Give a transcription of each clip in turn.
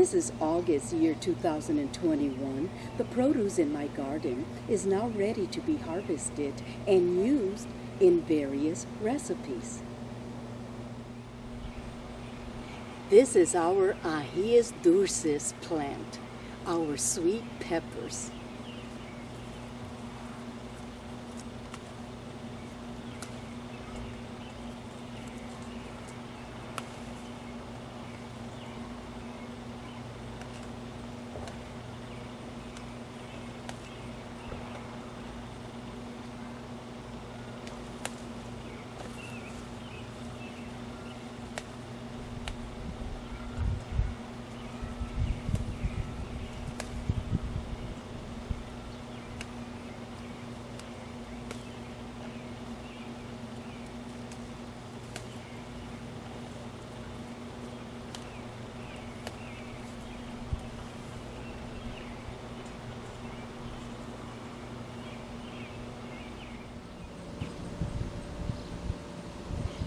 This is August year 2021. The produce in my garden is now ready to be harvested and used in various recipes. This is our Ajíes Dulces plant, our sweet peppers.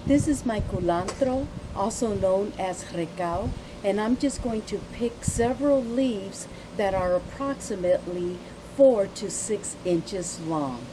This is my culantro, also known as Recao, and I'm just going to pick several leaves that are approximately 4 to 6 inches long.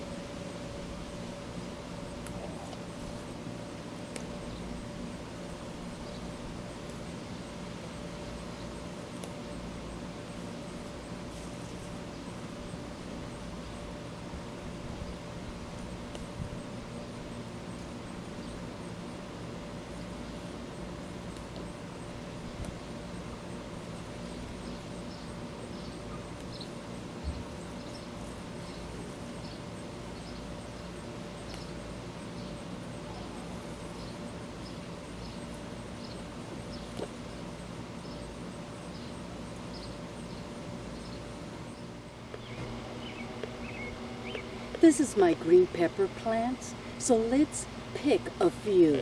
This is my green pepper plants, so let's pick a few.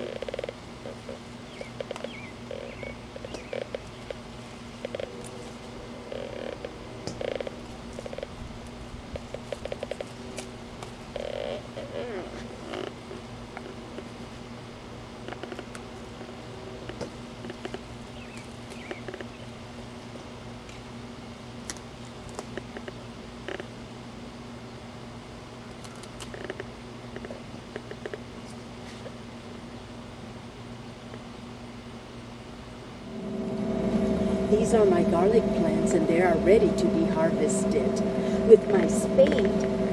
These are my garlic plants and they are ready to be harvested. With my spade,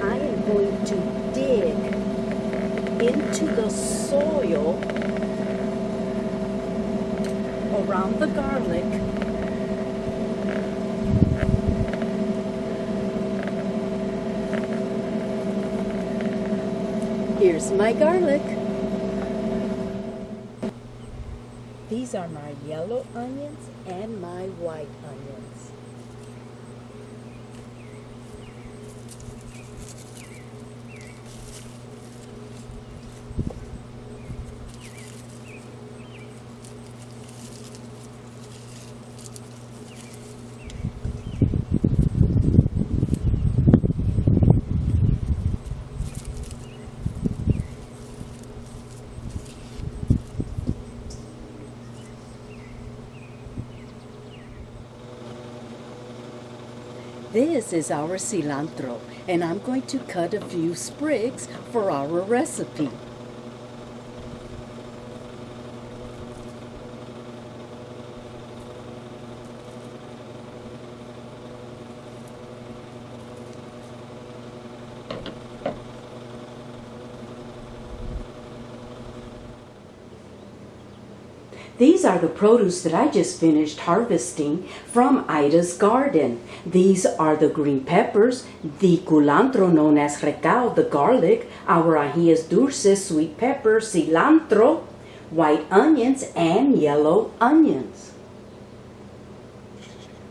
I am going to dig into the soil around the garlic. Here's my garlic. These are my yellow onions and my white onions. This is our cilantro, and I'm going to cut a few sprigs for our recipe. These are the produce that I just finished harvesting from Aida's garden. These are the green peppers, the culantro known as recao, the garlic, our ajíes dulces, sweet pepper, cilantro, white onions, and yellow onions.